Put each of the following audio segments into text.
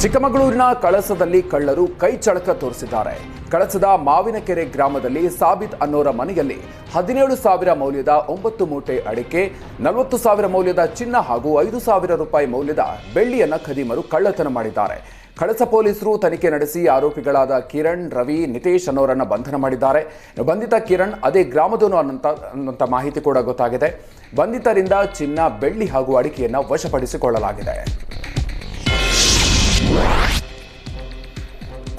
ಚಿಕ್ಕಮಗಳೂರಿನ ಕಳಸದಲ್ಲಿ ಕಳ್ಳರು ಕೈ ಚಳಕ ತೋರಿಸಿದ್ದಾರೆ. ಕಳಸದ ಮಾವಿನಕೆರೆ ಗ್ರಾಮದಲ್ಲಿ ಸಾಬಿತ್ ಅನ್ನೋರ ಮನೆಯಲ್ಲಿ 17,000 ಮೌಲ್ಯದ 9 ಮೂಟೆ ಅಡಿಕೆ, 40,000 ಮೌಲ್ಯದ ಚಿನ್ನ ಹಾಗೂ 5,000 ರೂಪಾಯಿ ಮೌಲ್ಯದ ಬೆಳ್ಳಿಯನ್ನ ಖದೀಮರು ಕಳ್ಳತನ ಮಾಡಿದ್ದಾರೆ. ಕಳಸ ಪೊಲೀಸರು ತನಿಖೆ ನಡೆಸಿ ಆರೋಪಿಗಳಾದ ಕಿರಣ್, ರವಿ, ನಿತೇಶ್ ಅನ್ನೋರನ್ನ ಬಂಧನ ಮಾಡಿದ್ದಾರೆ. ಬಂಧಿತ ಕಿರಣ್ ಅದೇ ಗ್ರಾಮದವನು ಅನ್ನುವಂಥ ಮಾಹಿತಿ ಕೂಡ ಗೊತ್ತಾಗಿದೆ. ಬಂಧಿತರಿಂದ ಚಿನ್ನ, ಬೆಳ್ಳಿ ಹಾಗೂ ಅಡಿಕೆಯನ್ನ ವಶಪಡಿಸಿಕೊಳ್ಳಲಾಗಿದೆ.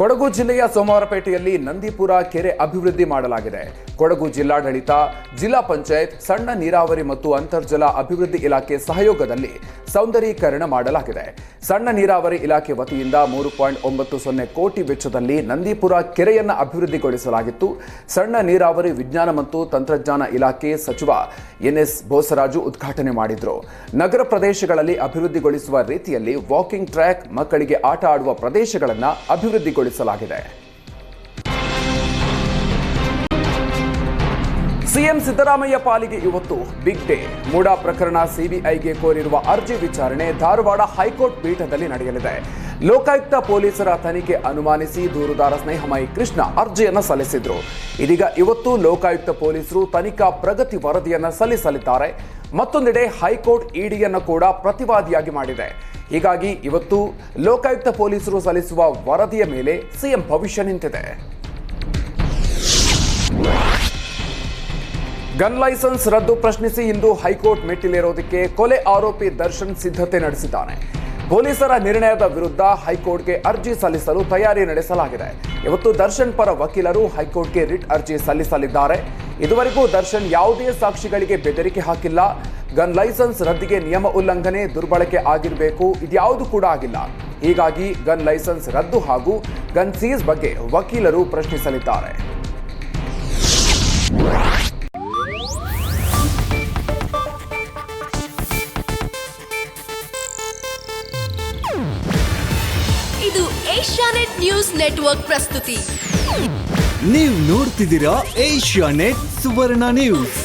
ಕೊಡಗು ಜಿಲ್ಲೆಯ ಸೋಮವಾರಪೇಟೆಯಲ್ಲಿ ನಂದಿಪುರ ಕೆರೆ ಅಭಿವೃದ್ಧಿ ಮಾಡಲಾಗಿದೆ. ಕೊಡಗು ಜಿಲ್ಲಾಡಳಿತ, ಜಿಲ್ಲಾ ಪಂಚಾಯತ್, ಸಣ್ಣ ನೀರಾವರಿ ಮತ್ತು ಅಂತರ್ಜಲ ಅಭಿವೃದ್ಧಿ ಇಲಾಖೆ ಸಹಯೋಗದಲ್ಲಿ ಸೌಂದರೀಕರಣ ಮಾಡಲಾಗಿದೆ. ಸಣ್ಣ ನೀರಾವರಿ ಇಲಾಖೆ ವತಿಯಿಂದ 3.90 ಕೋಟಿ ವೆಚ್ಚದಲ್ಲಿ ನಂದಿಪುರ ಕೆರೆಯನ್ನು ಅಭಿವೃದ್ಧಿಗೊಳಿಸಲಾಗಿತ್ತು. ಸಣ್ಣ ನೀರಾವರಿ ವಿಜ್ಞಾನ ಮತ್ತು ತಂತ್ರಜ್ಞಾನ ಇಲಾಖೆ ಸಚಿವ ಎನ್ಎಸ್ ಬೋಸರಾಜು ಉದ್ಘಾಟನೆ ಮಾಡಿದರು. ನಗರ ಪ್ರದೇಶಗಳಲ್ಲಿ ಅಭಿವೃದ್ಧಿಗೊಳಿಸುವ ರೀತಿಯಲ್ಲಿ ವಾಕಿಂಗ್ ಟ್ರ್ಯಾಕ್, ಮಕ್ಕಳಿಗೆ ಆಟ ಆಡುವ ಪ್ರದೇಶಗಳನ್ನು ಅಭಿವೃದ್ಧಿಗೊಳಿಸಲಾಗಿದೆ. ಸಿಎಂ ಸಿದ್ದರಾಮಯ್ಯ ಪಾಲಿಗೆ ಇವತ್ತು ಬಿಗ್ ಡೇ. ಮೂಡಾ ಪ್ರಕರಣ ಸಿಬಿಐಗೆ ಕೋರಿರುವ ಅರ್ಜಿ ವಿಚಾರಣೆ ಧಾರವಾಡ ಹೈಕೋರ್ಟ್ ಪೀಠದಲ್ಲಿ ನಡೆಯಲಿದೆ. ಲೋಕಾಯುಕ್ತ ಪೊಲೀಸರ ತನಿಖೆ ಅನುಮಾನಿಸಿ ದೂರುದಾರ ಸ್ನೇಹಮಯಿ ಕೃಷ್ಣ ಅರ್ಜಿಯನ್ನು ಸಲ್ಲಿಸಿದ್ರು. ಇದೀಗ ಇವತ್ತು ಲೋಕಾಯುಕ್ತ ಪೊಲೀಸರು ತನಿಖಾ ಪ್ರಗತಿ ವರದಿಯನ್ನು ಸಲ್ಲಿಸಲಿದ್ದಾರೆ. ಮತ್ತೊಂದೆಡೆ ಹೈಕೋರ್ಟ್ ಇಡಿಯನ್ನು ಕೂಡ ಪ್ರತಿವಾದಿಯಾಗಿ ಮಾಡಿದೆ. ಹೀಗಾಗಿ ಇವತ್ತು ಲೋಕಾಯುಕ್ತ ಪೊಲೀಸರು ಸಲ್ಲಿಸುವ ವರದಿಯ ಮೇಲೆ ಸಿಎಂ ಭವಿಷ್ಯ ನಿಂತಿದೆ. ಗನ್ ಲೈಸೆನ್ಸ್ ರದ್ದು ಪ್ರಶ್ನಿಸಿ ಇಂದು ಹೈಕೋರ್ಟ್ ಮೆಟ್ಟಿಲೇರೋದಕ್ಕೆ ಕೊಲೆ ಆರೋಪಿ ದರ್ಶನ್ ಸಿದ್ಧತೆ ನಡೆಸಿದ್ದಾನೆ. ಪೊಲೀಸರ ನಿರ್ಣಯದ ವಿರುದ್ಧ ಹೈಕೋರ್ಟ್ಗೆ ಅರ್ಜಿ ಸಲ್ಲಿಸಲು ತಯಾರಿ ನಡೆಸಲಾಗಿದೆ. ಇವತ್ತು ದರ್ಶನ್ ಪರ ವಕೀಲರು ಹೈಕೋರ್ಟ್ಗೆ ರಿಟ್ ಅರ್ಜಿ ಸಲ್ಲಿಸಲಿದ್ದಾರೆ. ಇದುವರೆಗೂ ದರ್ಶನ್ ಯಾವುದೇ ಸಾಕ್ಷಿಗಳಿಗೆ ಬೆದರಿಕೆ ಹಾಕಿಲ್ಲ. ಗನ್ ಲೈಸೆನ್ಸ್ ರದ್ದಿಗೆ ನಿಯಮ ಉಲ್ಲಂಘನೆ, ದುರ್ಬಳಕೆ ಆಗಿರಬೇಕು, ಇದ್ಯಾವುದು ಕೂಡ ಆಗಿಲ್ಲ. ಹೀಗಾಗಿ ಗನ್ ಲೈಸೆನ್ಸ್ ರದ್ದು ಹಾಗೂ ಗನ್ ಸೀಸ್ ಬಗ್ಗೆ ವಕೀಲರು ಪ್ರಶ್ನಿಸಲಿದ್ದಾರೆ. ಇದು ಏಷ್ಯಾನೆಟ್ ನ್ಯೂಸ್ ನೆಟ್ವರ್ಕ್ ಪ್ರಸ್ತುತಿ. ನೀವು ನೋಡ್ತಿದ್ದೀರಾ ಏಷ್ಯಾನೆಟ್ ಸುವರ್ಣ ನ್ಯೂಸ್.